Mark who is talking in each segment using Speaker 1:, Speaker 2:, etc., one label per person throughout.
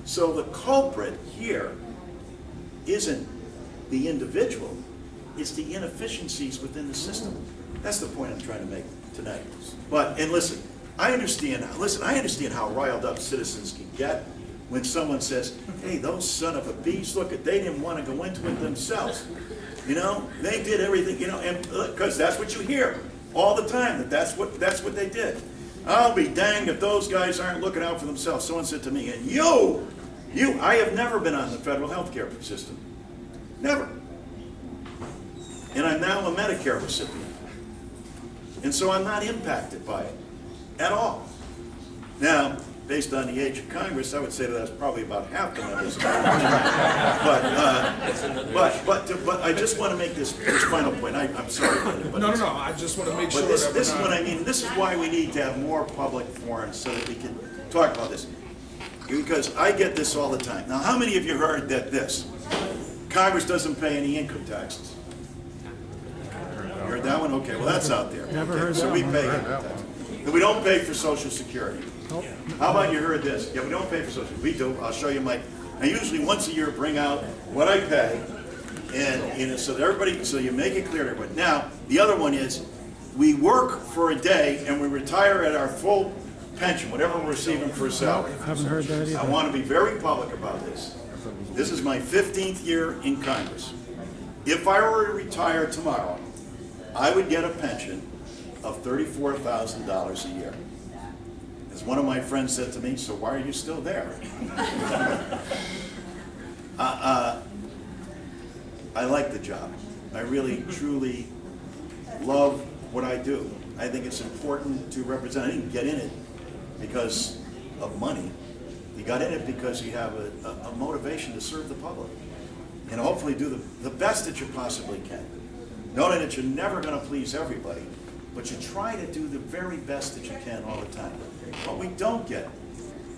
Speaker 1: So the culprit here isn't the individual, it's the inefficiencies within the system. That's the point I'm trying to make tonight. But, and listen, I understand how riled up citizens can get when someone says, hey, those son of a bees, look, they didn't want to go into it themselves. You know, they did everything, you know, and because that's what you hear all the time, that's what they did. I'll be danged if those guys aren't looking out for themselves. Someone said to me, and I have never been on the federal health care system. Never. And I'm now a Medicare recipient. And so I'm not impacted by it at all. Now, based on the age of Congress, I would say that's probably about half the members of Congress. But I just want to make this final point. I'm sorry. But
Speaker 2: No. I just want to make sure.
Speaker 1: This is what I mean. This is why we need to have more public forums so that we can talk about this. Because I get this all the time. Now, how many of you heard that Congress doesn't pay any income taxes? You heard that one? Okay, well that's out there.
Speaker 3: Never
Speaker 1: Okay,
Speaker 3: heard
Speaker 1: so
Speaker 3: that
Speaker 1: we
Speaker 3: one.
Speaker 1: pay income taxes. And we don't pay for Social Security.
Speaker 3: Nope.
Speaker 1: How about you heard this? Yeah, we don't pay for Social Security. We do. I'll show you my. I usually once a year bring out what I pay, and you know, so that everybody, so you make it clear to everybody. Now, the other one is, we work for a day and we retire at our full pension, whatever we're receiving for a salary.
Speaker 3: Haven't heard that either.
Speaker 1: I want to be very public about this. This is my 15th year in Congress. If I were to retire tomorrow, I would get a pension of $34,000 a year. As one of my friends said to me, so why are you still there? I like the job. I really, truly love what I do. I think it's important to represent. I didn't get in it because of money. You got in it because you have a motivation to serve the public and hopefully do the best that you possibly can. Knowing that you're never going to please everybody, but you try to do the very best that you can all the time. But we don't get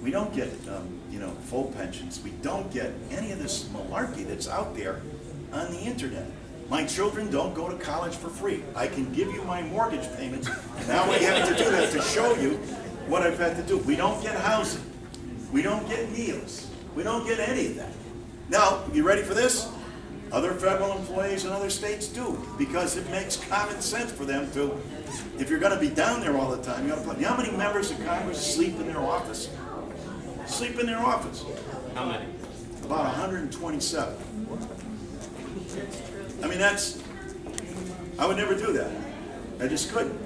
Speaker 1: you know, full pensions. We don't get any of this malarkey that's out there on the internet. My children don't go to college for free. I can give you my mortgage payments. Now I have to do that to show you what I've had to do. We don't get housing. We don't get meals. We don't get any of that. Now, you ready for this? Other federal employees in other states do, because it makes common sense for them to, if you're going to be down there all the time, you got to put, you know how many members of Congress sleep in their office? Sleep in their office.
Speaker 4: How many?
Speaker 1: About 127. I mean, I would never do that. I just couldn't.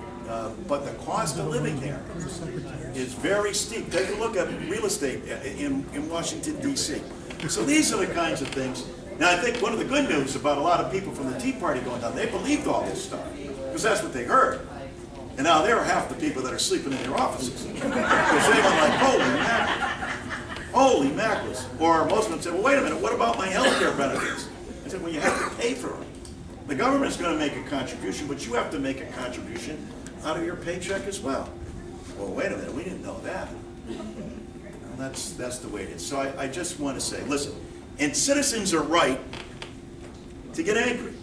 Speaker 1: But the cost of living there is very steep. Take a look at real estate in Washington, D.C. So these are the kinds of things. Now, I think one of the good news about a lot of people from the Tea Party going down, they believed all this stuff, because that's what they heard. And now there are half the people that are sleeping in their offices. Because they were like, holy mackerels. Or most of them said, well, wait a minute, what about my health care benefits? I said, well, you have to pay for them. The government's going to make a contribution, but you have to make a contribution out of your paycheck as well. Well, wait a minute, we didn't know that. Well, that's the way it is. So I just want to say, listen, and citizens are right to get angry,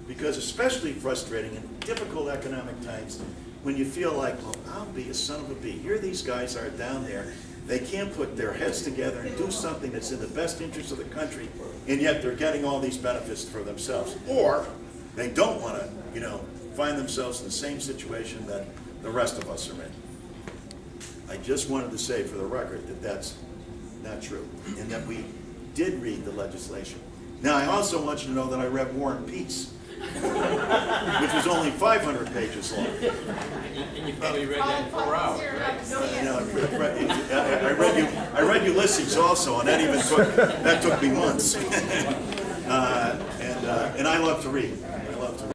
Speaker 1: because especially frustrating in difficult economic times when you feel like, well, I'll be a son of a bee. Here these guys are down there. They can't put their heads together and do something that's in the best interest of the country, and yet they're getting all these benefits for themselves. Or they don't want to, you know, find themselves in the same situation that the rest of us are in. I just wanted to say for the record that that's not true, and that we did read the legislation. Now, I also want you to know that I read War and Peace, which was only 500 pages long.
Speaker 4: And you probably read that in 4 hours, right?
Speaker 1: You know, I read Ulysses also, and that took me months. And I love to read.